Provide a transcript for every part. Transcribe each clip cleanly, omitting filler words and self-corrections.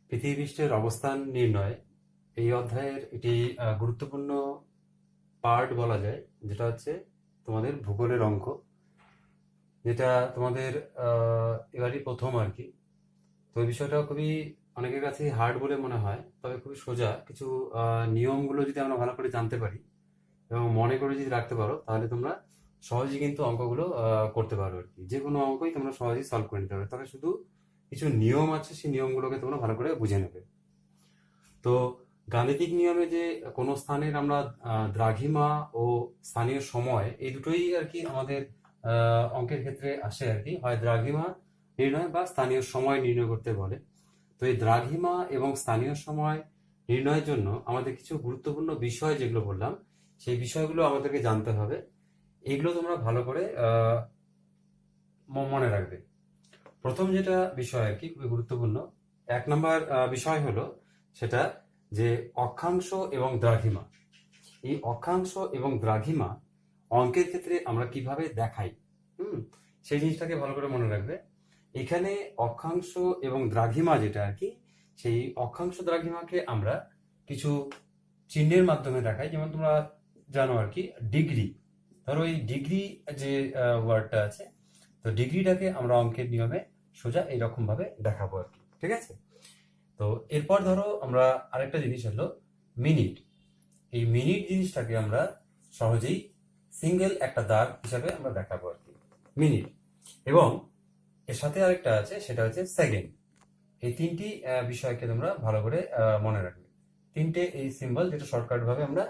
পৃথিবী পৃষ্ঠের অবস্থান নির্ণয় এই অধ্যায়ের একটি গুরুত্বপূর্ণ পার্ট বলা যায়, যেটা হচ্ছে তোমাদের ভূগোলের অঙ্ক, যেটা তোমাদের এবারই প্রথম আর কি। তো এই বিষয়টা খুবই অনেকের কাছে হার্ড বলে মনে হয়, তবে খুবই সোজা। কিছু নিয়মগুলো যদি আমরা ভালো করে জানতে পারি এবং মনে করে যদি রাখতে পারো, তাহলে তোমরা সহজেই কিন্তু অঙ্কগুলো করতে পারো আর কি। যে কোনো অঙ্কই তোমরা সহজেই সলভ করে নিতে পারবে, তবে শুধু কিছু নিয়ম আছে, সেই নিয়মগুলোকে তোমরা ভালো করে বুঝে নেবে। তো গাণিতিক নিয়মে যে কোনো স্থানের আমরা দ্রাঘিমা ও স্থানীয় সময় এই দুটোই আর কি আমাদের অঙ্কের ক্ষেত্রে আসে আর কি। হয় দ্রাঘিমা নির্ণয় বা স্থানীয় সময় নির্ণয় করতে বলে। তো এই দ্রাঘিমা এবং স্থানীয় সময় নির্ণয়ের জন্য আমাদের কিছু গুরুত্বপূর্ণ বিষয় যেগুলো বললাম, সেই বিষয়গুলো আমাদেরকে জানতে হবে। এগুলো তোমরা ভালো করে মনে রাখবে। প্রথম যেটা বিষয় আর কি খুবই গুরুত্বপূর্ণ, 1 নম্বর বিষয় হলো সেটা যে অক্ষাংশ এবং দ্রাঘিমা। এই অক্ষাংশ এবং দ্রাঘিমা অঙ্কের ক্ষেত্রে আমরা কিভাবে দেখাই, সেই জিনিসটাকে ভালো করে মনে রাখবে। এখানে অক্ষাংশ এবং দ্রাঘিমা যেটা আর কি, সেই অক্ষাংশ দ্রাঘিমাকে আমরা কিছু চিহ্নের মাধ্যমে দেখাই। যেমন তোমরা জানো আর কি, ডিগ্রি। ধরো এই ডিগ্রি যে ওয়ার্ডটা আছে, তো ডিগ্রিটাকে আমরা অঙ্কের নিয়মে সোজা এইরকম ভাবে দেখাবো আর কি, ঠিক আছে? তো এরপর ধরো আমরা আরেকটা জিনিস হলো মিনিট। এই মিনিট জিনিসটাকে আমরা সহজেই সিঙ্গেল একটা দাগ হিসাবে আমরা দেখাবো আর কি, মিনিট। এবং এর সাথে আরেকটা আছে, সেটা হচ্ছে সেকেন্ড। এই তিনটি বিষয়কে তোমরা ভালো করে মনে রাখবে। তিনটে এই সিম্বল, যেটা শর্টকাট ভাবে আমরা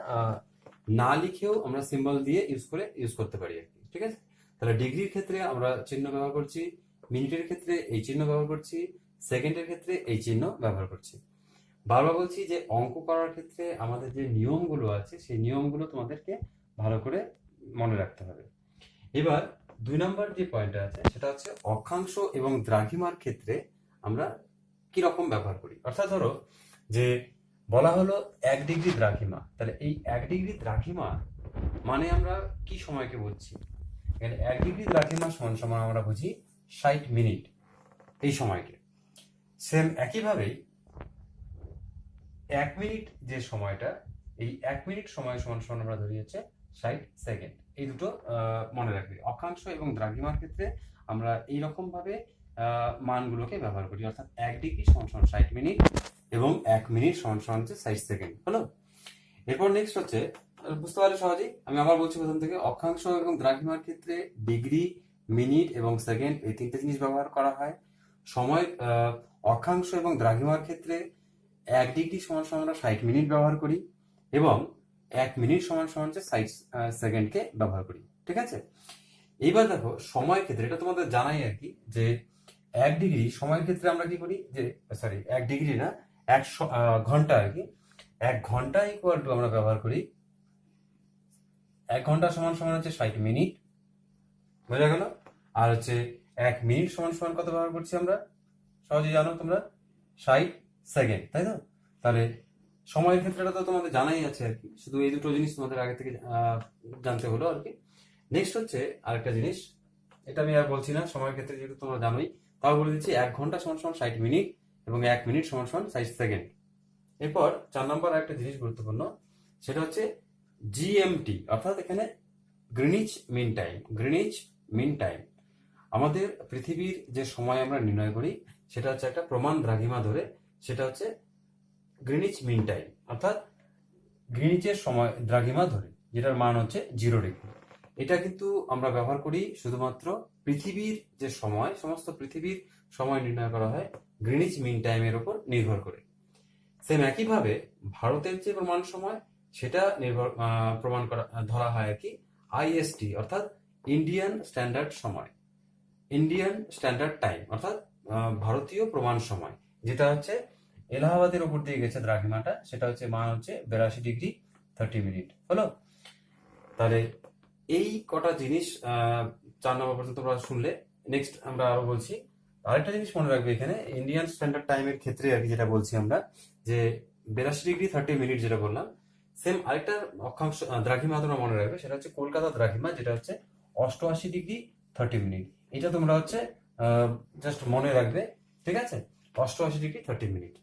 না লিখেও আমরা সিম্বল দিয়ে ইউজ করতে পারি আর কি, ঠিক আছে? তাহলে ডিগ্রির ক্ষেত্রে আমরা চিহ্ন ব্যবহার করছি, মিনিটের ক্ষেত্রে এই চিহ্ন ব্যবহার করছি, সেকেন্ডের ক্ষেত্রে এই চিহ্ন ব্যবহার করছি। বারবার বলছি যে অঙ্ক করার ক্ষেত্রে আমাদের যে নিয়মগুলো আছে, সেই নিয়মগুলো তোমাদেরকে ভালো করে মনে রাখতে হবে। এবার 2 নম্বর যে পয়েন্টটা আছে, সেটা হচ্ছে অক্ষাংশ এবং দ্রাঘিমার ক্ষেত্রে আমরা কি রকম ব্যবহার করি। অর্থাৎ ধরো যে বলা হলো 1 ডিগ্রি দ্রাঘিমা, তাহলে এই 1 ডিগ্রি দ্রাঘিমা মানে আমরা কি সময়কে বুঝছি? এখানে 1 ডিগ্রি দ্রাঘিমা সমান সমান আমরা বুঝি 60 মিনিট, এই সময়কে। সেম একইভাবেই 1 মিনিট যে সময়টা, এই 1 মিনিট সময় সমান সমান আমরা ধরি হচ্ছে 60 সেকেন্ড। এই দুটো মনে রাখবে। অক্ষাংশ এবং দ্রাঘিমার ক্ষেত্রে আমরা এইরকম ভাবে মানগুলোকে ব্যবহার করি, অর্থাৎ 1 ডিগ্রি সমান সমান 60 মিনিট এবং 1 মিনিট সমান সমান হচ্ছে 60 সেকেন্ড। হলো? এরপর নেক্সট হচ্ছে, বুঝতে পারলে সহজেই। আমি আবার বলছি প্রথম থেকে, অক্ষাংশ এবং দ্রাঘিমার ক্ষেত্রে ডিগ্রি, মিনিট এবং সেকেন্ড এই তিনটে জিনিস ব্যবহার করা হয়। সময় অক্ষাংশ এবং দ্রাঘিমার ক্ষেত্রে 1 ডিগ্রি সমান সমান আমরা 60 মিনিট ব্যবহার করি এবং 1 মিনিট সমান সমান হচ্ছে 60 সেকেন্ডকে ব্যবহার করি, ঠিক আছে? এইবার দেখো সময়ের ক্ষেত্রে, এটা তোমাদের জানাই আর কি, যে 1 ডিগ্রি সময়ের ক্ষেত্রে আমরা কি করি, যে সরি 1 ডিগ্রি না, 1 ঘন্টা আর কি। 1 ঘন্টা ইকুয়াল টু আমরা ব্যবহার করি 1 ঘন্টা সমান সমান হচ্ছে 60 মিনিট, বোঝা গেল? আর হচ্ছে 1 মিনিট সমান সমান কত ব্যবহার করছি আমরা, সহজেই জানো তোমরা, 60 সেকেন্ড, তাই তো? তাহলে সময়ের ক্ষেত্রেটা তো তোমাদের জানাই আছে আর কি, শুধু এই দুটো জিনিস তোমাদের আগে থেকে জানতে হলো আর কি। নেক্সট হচ্ছে আরেকটা জিনিস, এটা আমি আর বলছি না, সময়ের ক্ষেত্রে যেহেতু তোমরা জানোই, তাও বলে দিচ্ছি 1 ঘন্টা সমান সমান 60 মিনিট এবং 1 মিনিট সমান সমান 60 সেকেন্ড। এরপর 4 নম্বর একটা জিনিস গুরুত্বপূর্ণ, সেটা হচ্ছে জিএমটি, অর্থাৎ এখানে Greenwich mean time. Greenwich mean time আমাদের পৃথিবীর যে সময় আমরা নির্ণয় করি, সেটা হচ্ছে একটা প্রমাণ দ্রাঘিমা ধরে, সেটা হচ্ছে গ্রিনিচ মিন টাইম, অর্থাৎ গ্রিনিচের সময় দ্রাঘিমা ধরে, যেটার মান হচ্ছে 0 ডিগ্রি। এটা কিন্তু আমরা ব্যবহার করি শুধুমাত্র পৃথিবীর যে সময়, সমস্ত পৃথিবীর সময় নির্ণয় করা হয় গ্রিনিচ মিন টাইমের উপর নির্ভর করে। সেম একইভাবে ভারতের যে প্রমাণ সময়, সেটা প্রমাণ করা ধরা হয় আর কি আইএসটি, অর্থাৎ ইন্ডিয়ান স্ট্যান্ডার্ড সময়, ইন্ডিয়ান স্ট্যান্ডার্ড টাইম, অর্থাৎ ভারতীয় প্রমাণ সময়, যেটা হচ্ছে এলাহাবাদের উপর দিয়ে গেছে দ্রাঘিমাটা, সেটা হচ্ছে মান হচ্ছে 82 ডিগ্রি 30 মিনিট। হলো? তাহলে এই কটা জিনিস 4 নম্বর পর্যন্ত তোমরা শুনলে। নেক্সট আমরা আরো বলছি। আরেকটা জিনিস মনে রাখবে, এখানে ইন্ডিয়ান স্ট্যান্ডার্ড টাইমের ক্ষেত্রে আর কি, যেটা বলছি আমরা, যে 82 ডিগ্রি 30 মিনিট যেটা বললাম, সেম আরেকটা অক্ষাংশ দ্রাঘিমা তোমরা মনে রাখবে, সেটা হচ্ছে কলকাতা দ্রাঘিমা, যেটা হচ্ছে 88 ডিগ্রি 30 মিনিট। এটা তোমরা হচ্ছে জাস্ট মনে রাখবে, ঠিক আছে? 88 ডিগ্রি 30 মিনিট।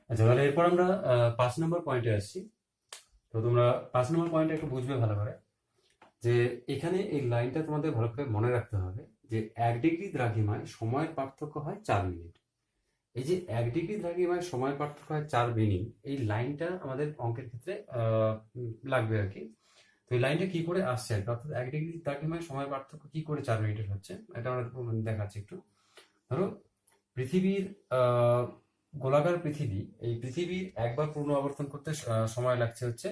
আচ্ছা, তাহলে এরপর আমরা 5 নম্বর পয়েন্টে আসছি। তো তোমরা 5 নম্বর পয়েন্টটা একটু বুঝবে ভালো করে, যে এখানে এই লাইনটা তোমাদের ভালো করে মনে রাখতে হবে যে 1 ডিগ্রি দ্রাঘিমায় সময়ের পার্থক্য হয় 4 মিনিট। এই যে 1 ডিগ্রি দ্রাঘিমায় সময় পার্থক্য হয় 4 মিনিট, এই লাইনটা আমাদের অঙ্কের ক্ষেত্রে লাগবে আর কি। তো এই লাইনটা কি করে আসছে আর কি, অর্থাৎ 1 ডিগ্রি দ্রাঘিমায় সময় পার্থক্য কি করে 4 মিনিটের হচ্ছে, এটা আমরা দেখাচ্ছি একটু। ধরো পৃথিবীর গোলাকার পৃথিবী, এই পৃথিবীর একবার পূর্ণ আবর্তন করতে সময় লাগছে হচ্ছে,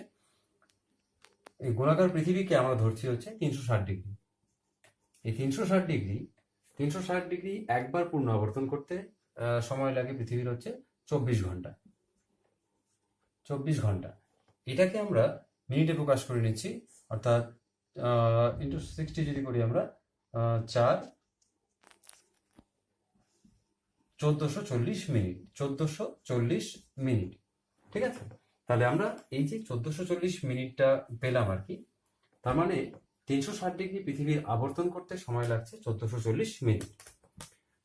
এই গোলাকার পৃথিবীকে আমরা ধরছি হচ্ছে 360 ডিগ্রি। এই 360 ডিগ্রি একবার পূর্ণ আবর্তন করতে সময় লাগে পৃথিবীর হচ্ছে 24 ঘন্টা। 24 ঘন্টা এটাকে আমরা মিনিটে প্রকাশ করে নিচ্ছি, অর্থাৎ ইন্টু 60 যদি করি আমরা, 1440 মিনিট, 1440 মিনিট। ঠিক আছে, তাহলে আমরা এই যে 1440 মিনিটটা পেলাম আর কি, তার মানে 360 ডিগ্রি পৃথিবীর আবর্তন করতে সময় লাগছে 1440 মিনিট।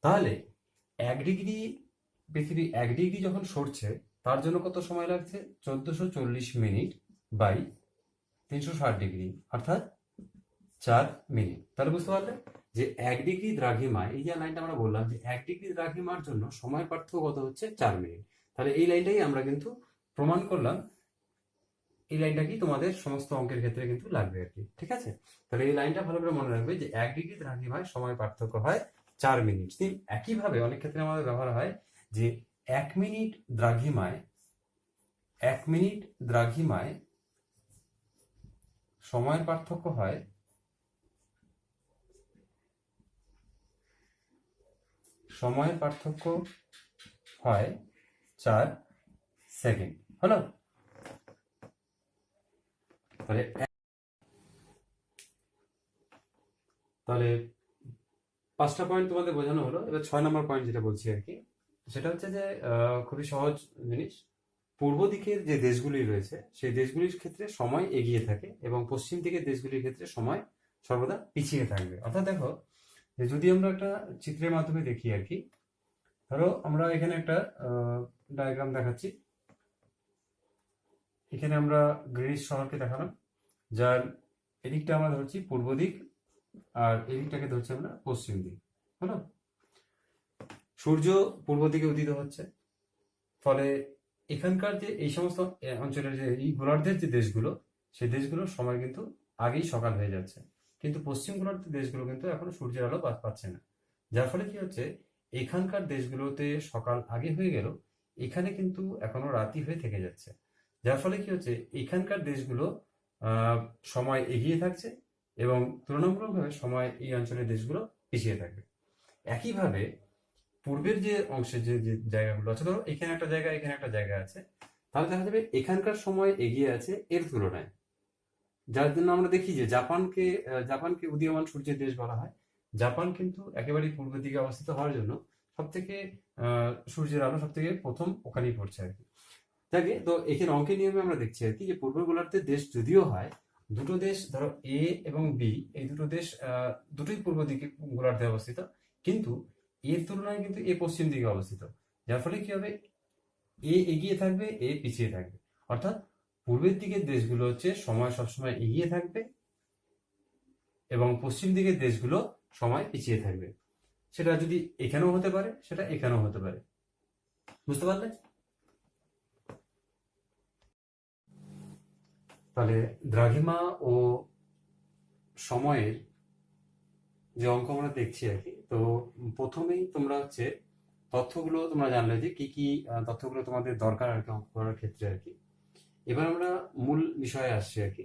তাহলে 1 ডিগ্রি পৃথিবী 1 ডিগ্রি যখন সরছে, তার জন্য কত সময় লাগছে? 1440 মিনিট বাই 360 ডিগ্রি, অর্থাৎ 4 মিনিট। তাহলে বুঝতে পারলে যে 1 ডিগ্রি দ্রাঘিমায়, এই যে লাইনটা আমরা বললাম যে 1 ডিগ্রি দ্রাঘিমার জন্য সময় পার্থক্য কত হচ্ছে? 4 মিনিট। তাহলে এই লাইনটাই আমরা কিন্তু প্রমাণ করলাম, এই লাইনটা কি তোমাদের সমস্ত অঙ্কের ক্ষেত্রে কিন্তু লাগবে আর কি। ঠিক আছে, তাহলে এই লাইনটা ভালো করে মনে রাখবে যে 1 ডিগ্রি দ্রাঘিমায় সময় পার্থক্য হয় 4 মিনিট। একইভাবে অনেক ক্ষেত্রে আমাদের ব্যবহার হয় যে 1 মিনিট দ্রাঘিমায়, 1 মিনিট দ্রাঘিমায় সময়ের পার্থক্য হয়, সময়ের পার্থক্য হয় 4 সেকেন্ড। হলো? তাহলে 5টা পয়েন্ট তোমাদের বোঝানো হলো। এবার 6 নম্বর পয়েন্ট যেটা বলছি আর কি, সেটা হচ্ছে যে খুবই সহজ জিনিস। পূর্ব দিকের যে দেশগুলি রয়েছে, সেই দেশগুলির ক্ষেত্রে সময় এগিয়ে থাকে এবং পশ্চিম দিকের দেশগুলির ক্ষেত্রে সময় সর্বদা পিছিয়ে থাকবে। অর্থাৎ দেখো, যে যদি আমরা একটা চিত্রের মাধ্যমে দেখি আর কি, ধরো আমরা এখানে একটা ডায়াগ্রাম দেখাচ্ছি। এখানে আমরা গ্রিনিচ শহরকে দেখালাম, যার এদিকটা আমরা ধরছি পূর্ব দিক আর এদিকটাকে ধরছি আমরা পশ্চিম দিক। হলো? সূর্য পূর্ব দিকে উদিত হচ্ছে, ফলে এখানকার যে এই সমস্ত অঞ্চলের যে এই গোলার্ধের যে দেশগুলো, সেই দেশগুলোর সময় কিন্তু আগেই সকাল হয়ে যাচ্ছে, কিন্তু পশ্চিম গোলার্ধের দেশগুলো কিন্তু এখনো সূর্যের আলো পাচ্ছে না। যার ফলে কি হচ্ছে, এখানকার দেশগুলোতে সকাল আগে হয়ে গেল, এখানে কিন্তু এখনো রাতি হয়ে থেকে যাচ্ছে। যার ফলে কি হচ্ছে, এখানকার দেশগুলো সময় এগিয়ে থাকছে এবং তুলনামূলকভাবে সময় এই অঞ্চলের দেশগুলো পিছিয়ে থাকবে। একইভাবে পূর্বের যে অংশের যে যে জায়গাগুলো আছে, ধরো এখানে একটা জায়গা, এখানে একটা জায়গা আছে, তাহলে দেখা যাবে এখানকার সময় এগিয়ে আছে এর তুলনায়। যার জন্য আমরা দেখি যে জাপানকে উদীয়মান সূর্যের দেশ বলা হয়। জাপান কিন্তু একেবারেই পূর্বের দিকে অবস্থিত হওয়ার জন্য সব থেকে সূর্যের আলো সব থেকে প্রথম ওখানেই পড়ছে আর কি। যাকে তো এখানে অঙ্কের নিয়মে আমরা দেখছি আর কি, যে পূর্ব গোলার্ধের দেশ যদিও হয়, দুটো দেশ ধরো এ এবং বি, এই দুটো দেশ দুটোই পূর্ব দিকে গোলার্ধে অবস্থিত, কিন্তু এর তুলনায় কিন্তু এ পশ্চিম দিকে অবস্থিত। যার ফলে কি হবে, এ এগিয়ে থাকবে, এ পিছিয়ে থাকবে। অর্থাৎ পূর্বের দিকের দেশগুলো হচ্ছে সময় সবসময় এগিয়ে থাকবে এবং পশ্চিম দিকের দেশগুলো সময় পিছিয়ে থাকবে। সেটা যদি এখানেও হতে পারে, সেটা এখানেও হতে পারে। বুঝতে পারলে? তাহলে দ্রাঘিমা ও সময়ের যে অঙ্ক আমরা দেখছি আর কি, তো প্রথমেই তোমরা হচ্ছে তথ্যগুলো তোমরা জানলে যে কি কি তথ্যগুলো তোমাদের দরকার আর কি অঙ্ক করার ক্ষেত্রে আর কি। এবার আমরা মূল বিষয়ে আসছি আর কি।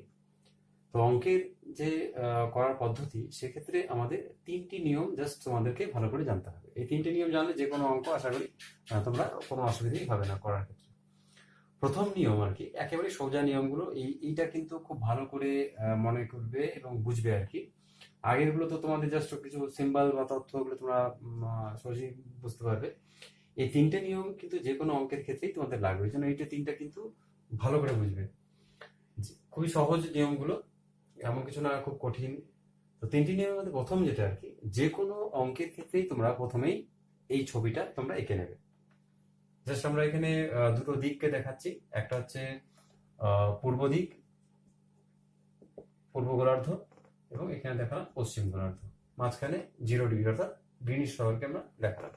তো অঙ্কের যে করার পদ্ধতি, সেক্ষেত্রে আমাদের 3টি নিয়ম জাস্ট তোমাদেরকে ভালো করে জানতে হবে। এই 3টে নিয়ম জানলে যে কোনো অঙ্ক আশা করি তোমরা কোনো অসুবিধাই হবে না করার ক্ষেত্রে। প্রথম নিয়ম আর কি, একেবারে সোজা নিয়মগুলো, এইটা কিন্তু খুব ভালো করে মনে করবে এবং বুঝবে আর কি। আগের গুলো তো তোমাদের জাস্ট কিছু সিম্বল বা তথ্যগুলো তোমরা সহজেই বুঝতে পারবে। এই 3টে নিয়ম কিন্তু যে কোনো অঙ্কের ক্ষেত্রেই তোমাদের লাগবে, এই জন্য এইটা 3টা কিন্তু ভালো করে বুঝবে। খুবই সহজ নিয়মগুলো, এমন কিছু না খুব কঠিন। তো 3টি নিয়মের মধ্যে প্রথম যেটা আর কি, যে কোনো অঙ্কের ক্ষেত্রেই তোমরা প্রথমেই এই ছবিটা তোমরা এঁকে নেবে। জাস্ট আমরা এখানে দুটো দিককে দেখাচ্ছি, একটা হচ্ছে পূর্ব দিক, পূর্ব গোলার্ধ, এবং এখানে দেখালাম পশ্চিম গোলার্ধ, মাঝখানে 0 ডিগ্রি অর্থাৎ গ্রিনিশ শহরকে আমরা দেখালাম।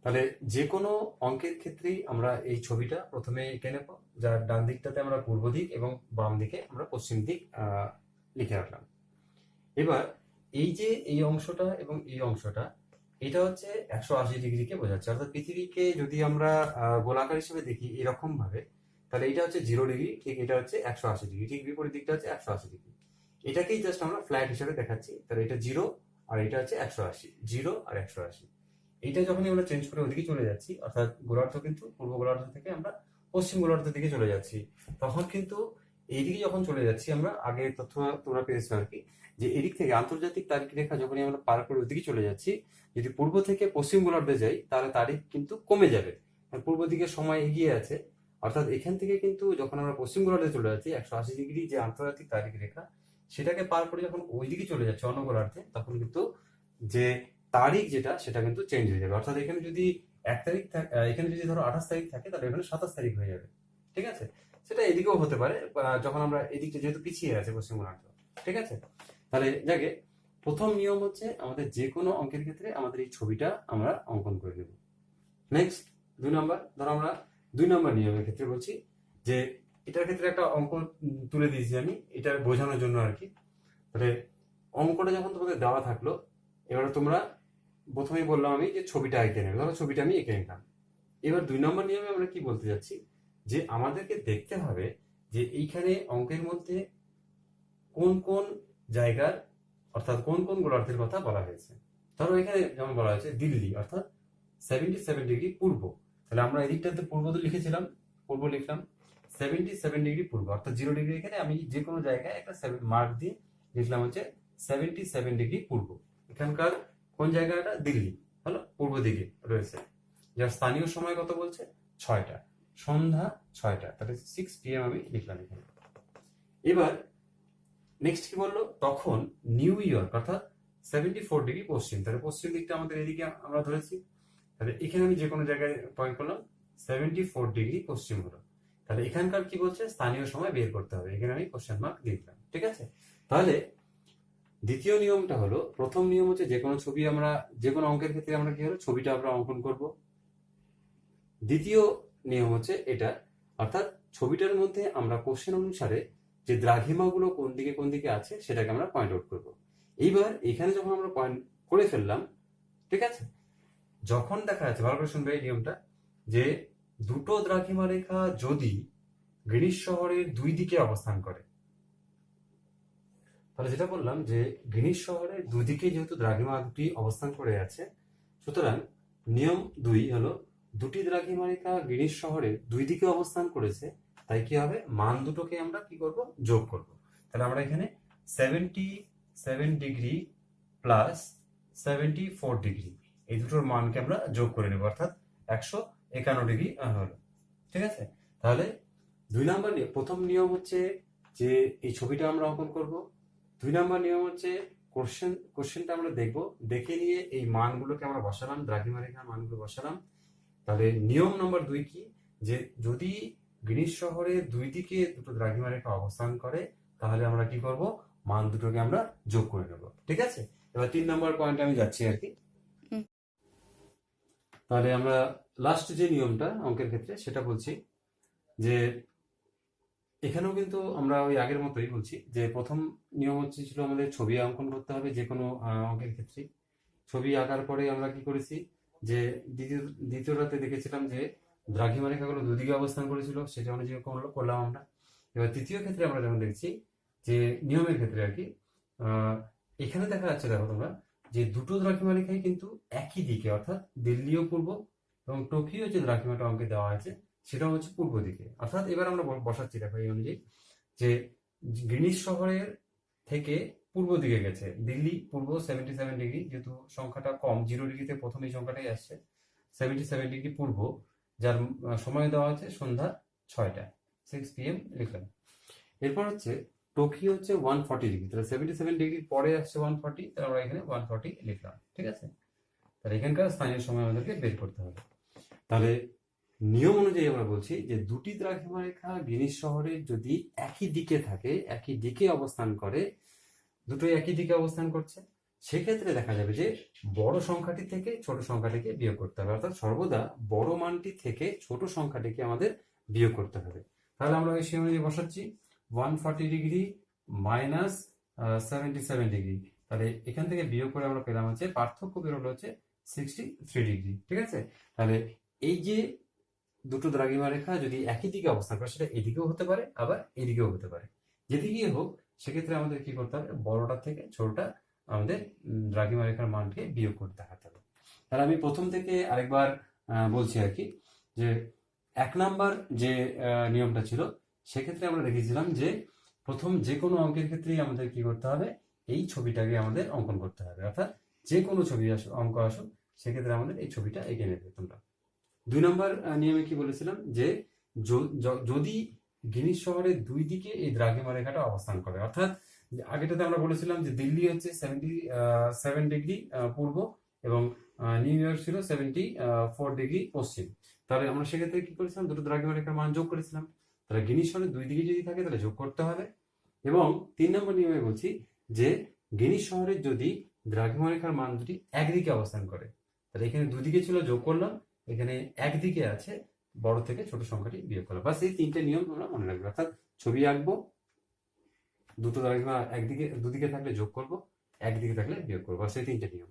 তাহলে যে কোনো অঙ্কের ক্ষেত্রেই আমরা এই ছবিটা প্রথমে এঁকে নেব, যার ডান দিকটাতে আমরা পূর্ব দিক এবং বাম দিকে আমরা পশ্চিম দিক লিখে রাখলাম। এবার এই যে এই অংশটা এবং এই অংশটা, এটা হচ্ছে 180 ডিগ্রিকে বোঝাচ্ছে, অর্থাৎ পৃথিবীকে যদি আমরা গোলাকার হিসেবে দেখি এরকম ভাবে, তাহলে এটা হচ্ছে 0 ডিগ্রি, ঠিক এটা হচ্ছে 180 ডিগ্রি, ঠিক বিপরীত দিকটা হচ্ছে 180 ডিগ্রি। এটাকেই জাস্ট আমরা ফ্ল্যাট হিসেবে দেখাচ্ছি, তাহলে এটা 0 আর এটা হচ্ছে 180, 0 আর 180। এইটা যখনই আমরা চেঞ্জ করে ওদিকে চলে যাচ্ছি, অর্থাৎ গোলার্ধ কিন্তু পূর্ব গোলার্ধ থেকে আমরা পশ্চিম গোলার্ধের দিকে চলে যাচ্ছি, তখন কিন্তু এইদিকে যখন চলে যাচ্ছি আমরা, আগে তথ্য তোমরা পেয়েছো আর কি, যে এদিক থেকে আন্তর্জাতিক তারিখ রেখা যখনই আমরা পার করে ওদিকে চলে যাচ্ছি, যদি পূর্ব থেকে পশ্চিম গোলার্ধে যাই তাহলে তারিখ কিন্তু কমে যাবে, পূর্ব দিকে সময় এগিয়ে আছে। অর্থাৎ এখান থেকে কিন্তু যখন আমরা পশ্চিম গোলার্ধে চলে যাচ্ছি, 180 ডিগ্রি যে আন্তর্জাতিক তারিখ রেখা, সেটাকে পার করে যখন ওইদিকে চলে যাচ্ছে অন্য গোলার্ধে, তখন কিন্তু যে তারিখ যেটা সেটা কিন্তু চেঞ্জ হয়ে যাবে। অর্থাৎ এখানে যদি 1 তারিখ এখানে যদি ধরো 28 তারিখ থাকে, তাহলে এখানে 27 তারিখ হয়ে যাবে, ঠিক আছে। সেটা এদিকেও হতে পারে যখন আমরা এদিকটা যেহেতু পিছিয়ে আছে পশ্চিম গোলার্ধ, ঠিক আছে। তাহলে যাকে প্রথম নিয়ম হচ্ছে আমাদের যে কোনো অঙ্কের ক্ষেত্রে আমাদের এই ছবিটা আমরা অঙ্কন করে নেব। নেক্সট 2 নম্বর, ধরো আমরা 2 নম্বর নিয়মের ক্ষেত্রে বলছি যে এটার ক্ষেত্রে একটা অঙ্ক তুলে দিয়েছি আমি, এটা বোঝানোর জন্য আর কি। তাহলে অঙ্কটা যখন তোমাদের দেওয়া থাকলো, এবারে তোমরা প্রথমেই বললাম আমি যে ছবিটা এঁকে নেবে, ধরো ছবিটা আমি এঁকে নিলাম। এবার 2 নম্বর নিয়মে আমরা কি বলতে যাচ্ছি, যে আমাদেরকে দেখতে হবে যে এইখানে অঙ্কের মধ্যে কোন কোন জায়গার, অর্থাৎ কোন কোন গোলার্ধের কথা বলা হয়েছে। ধরো এখানে যেমন বলা হয়েছে দিল্লি, অর্থাৎ 77 ডিগ্রি পূর্ব, তাহলে আমরা এদিকটাতে পূর্ব তো লিখেছিলাম, পূর্ব লিখলাম, 77 ডিগ্রি পূর্ব, অর্থাৎ 0 ডিগ্রি এখানে আমি যে কোনো জায়গায় একটা মার্ক দিয়ে লিখলাম হচ্ছে 77 ডিগ্রি পূর্ব। এখানকার কোন জায়গাটা? দিল্লি, হলো পূর্ব দিকে রয়েছে, যার স্থানীয় সময় কত বলছে? 6টা, সন্ধ্যা 6টা, তাহলে 6 PM আমি লিখলাম এখানে। এবার নেক্সট কি বললো, তখন নিউ ইয়র্ক, অর্থাৎ 74 ডিগ্রি পশ্চিম, তাহলে পশ্চিম দিকটা আমাদের এদিকে আমরা ধরেছি, তাহলে এখানে আমি যে কোনো জায়গায় পয়েন্ট করলাম 74 ডিগ্রি পশ্চিম হলো। তাহলে এখানকার কি বলছে? স্থানীয় সময় বের করতে হবে, এখানে আমি কোশ্চেন মার্ক দিয়ে দিলাম, ঠিক আছে। তাহলে দ্বিতীয় নিয়মটা হলো, প্রথম নিয়ম হচ্ছে যে কোনো ছবি আমরা, যে কোনো অঙ্কের ক্ষেত্রে আমরা কি হলো ছবিটা আমরা অঙ্কন করব। দ্বিতীয় নিয়ম হচ্ছে এটা, অর্থাৎ ছবিটার মধ্যে আমরা কোশ্চেন অনুসারে যে দ্রাঘিমাগুলো কোন দিকে আছে সেটাকে আমরা পয়েন্ট আউট করব। এইবার এখানে যখন আমরা পয়েন্ট করে ফেললাম, ঠিক আছে, যখন দেখা যাচ্ছে, ভালো করে শুনবে এই নিয়মটা, যে দুটো দ্রাঘিমা রেখা যদি গ্রিনিচ শহরের 2 দিকে অবস্থান করে, তাহলে যেটা বললাম যে গ্রিনিচ শহরের 2 দিকে যেহেতু দ্রাঘিমা দুটি অবস্থান করে আছে, সুতরাং নিয়ম 2 হলো, দুটি দ্রাঘিমা রেখা গ্রিনিচ শহরের 2 দিকে অবস্থান করেছে, তাই কি হবে? মান দুটোকে আমরা কি করব? যোগ করব। তাহলে আমরা এখানে 77 ডিগ্রি প্লাস 74 ডিগ্রি, এই দুটোর মানকে আমরা যোগ করে নেব, অর্থাৎ 151 ডিগ্রি হলো, ঠিক আছে। তাহলে 2 নম্বর প্রথম নিয়ম হচ্ছে যে এই ছবিটা আমরা অঙ্কন করব। 2 নম্বর নিয়ম হচ্ছে কোশ্চেনটা আমরা দেখব, দেখে নিয়ে এই মানগুলোকে আমরা বসালাম, দ্রাঘিমা রেখার মানগুলো বসালাম। তাহলে নিয়ম নম্বর 2 কি, যে যদি গ্রিনিচ শহরের 2 দিকে দুটো দ্রাঘিমা রেখা অবস্থান করে, তাহলে আমরা কি করব? মান দুটোকে আমরা যোগ করে নেব, ঠিক আছে। এবার 3 নম্বর পয়েন্ট আমি যাচ্ছি আর কি। তাহলে আমরা লাস্ট যে নিয়মটা অঙ্কের ক্ষেত্রে সেটা বলছি, যে এখানেও কিন্তু আমরা ওই আগের মতোই বলছি, যে প্রথম নিয়ম হচ্ছে ছিল আমাদের ছবি অঙ্কন করতে হবে যে কোনো অঙ্কের ক্ষেত্রে। ছবি আঁকার পরে আমরা কি করেছি, যে দ্বিতীয়টাতে দেখেছিলাম যে দ্রাঘিমা রেখাগুলো 2 দিকে অবস্থান করেছিল, সেটা অনুযায়ী করলাম আমরা। এবার তৃতীয় ক্ষেত্রে আমরা যেমন দেখছি, যে নিয়মের ক্ষেত্রে আর কি, এখানে দেখা যাচ্ছে, দেখো তোমরা, যে দুটো দ্রাঘিমা রেখাই কিন্তু একই দিকে, অর্থাৎ দিল্লিও পূর্ব এবং টোকিও যে দ্রাঘিমাটা অঙ্কে দেওয়া আছে সেটাও হচ্ছে পূর্ব দিকে। অর্থাৎ এবার আমরা বসাচ্ছি, দেখো এই অনুযায়ী, যে গ্রিনিচ শহরের থেকে পূর্ব দিকে গেছে দিল্লি পূর্ব 77 ডিগ্রি, যেহেতু সংখ্যাটা কম, 0 ডিগ্রিতে প্রথম এই সংখ্যাটাই আসছে, 77 ডিগ্রি পূর্ব, যার সময় দেওয়া আছে সন্ধ্যা 6টা, 6 PM লিখলাম। এরপর হচ্ছে টোকিও হচ্ছে 140 ডিগ্রি, তাহলে 77 ডিগ্রির পরে আসছে 140, তাহলে আমরা এখানে 140 লিখলাম, ঠিক আছে। তাহলে এখানকার স্থানীয় সময় আমাদেরকে বের করতে হবে। তাহলে নিয়ম অনুযায়ী আমরা বলছি যে দুটি দ্রাঘিমা রেখা গ্রিনিচ শহরের যদি একই দিকে থাকে, একই দিকে অবস্থান করে, দুটোই একই দিকে অবস্থান করছে, সেক্ষেত্রে দেখা যাবে যে বড় সংখ্যাটি থেকে ছোট সংখ্যাটিকে বিয়োগ করতে হবে, অর্থাৎ সর্বদা বড় মানটি থেকে ছোট সংখ্যাটিকে আমাদের বিয়োগ করতে হবে। তাহলে আমরা সেই অনুযায়ী বসাচ্ছি 140 ডিগ্রি মাইনাস 77 ডিগ্রি। তাহলে এখান থেকে বিয়োগ করে আমরা পেলাম হচ্ছে পার্থক্য বেরোলো হচ্ছে 63 ডিগ্রি। ঠিক আছে, তাহলে এই যে দুটো দ্রাঘিমা রেখা যদি একই দিকে অবস্থান করে, সেটা এদিকেও হতে পারে আবার এদিকেও হতে পারে, যেদিকেই হোক সেক্ষেত্রে আমাদের কি করতে হবে, বড়টা থেকে ছোটটা আমাদের দ্রাঘিমা রেখার মানকে বিয়োগ করতে হবে। তাহলে আমি প্রথম থেকে আরেকবার বলছি আর কি, যে 1 নাম্বার যে নিয়মটা ছিল সেক্ষেত্রে আমরা দেখেছিলাম যে প্রথম যে কোনো অঙ্কের ক্ষেত্রেই আমাদের কি করতে হবে, এই ছবিটাকে আমাদের অঙ্কন করতে হবে, অর্থাৎ যে কোনো ছবি অঙ্ক আসুক সেক্ষেত্রে আমাদের এই ছবিটা এঁকে নেবে তোমরা। 2 নম্বর নিয়মে কি বলেছিলাম যে যদি গ্রিনিচ শহরের দুই দিকে এই দ্রাঘিমা রেখাটা অবস্থান করে, অর্থাৎ আগেটাতে আমরা বলেছিলাম যে দিল্লি হচ্ছে 77 ডিগ্রি পূর্ব এবং নিউ ইয়র্ক ছিল 74 ডিগ্রি পশ্চিম। তাহলে আমরা সেক্ষেত্রে কি করেছিলাম, দুটো দ্রাঘিমা রেখার মান যোগ করেছিলাম। তাহলে গ্রিনিচ শহরের দুই দিকে যদি থাকে তাহলে যোগ করতে হবে। এবং 3 নম্বর নিয়মে বলছি যে গ্রিনিচ শহরের যদি দ্রাঘিমা রেখার মান দুটি একদিকে অবস্থান করে, তাহলে এখানে দুদিকে ছিল যোগ করলাম, এখানে একদিকে আছে বড় থেকে ছোট সংখ্যাটি বিয়োগ করলাম। বাস এই 3টে নিয়ম তোমরা মনে রাখবে, অর্থাৎ ছবি আঁকবো, দুটো দ্রাঘিমা একদিকে দুদিকে থাকলে যোগ করব, একদিকে থাকলে বিয়োগ করবো, বাস এই 3টে নিয়ম।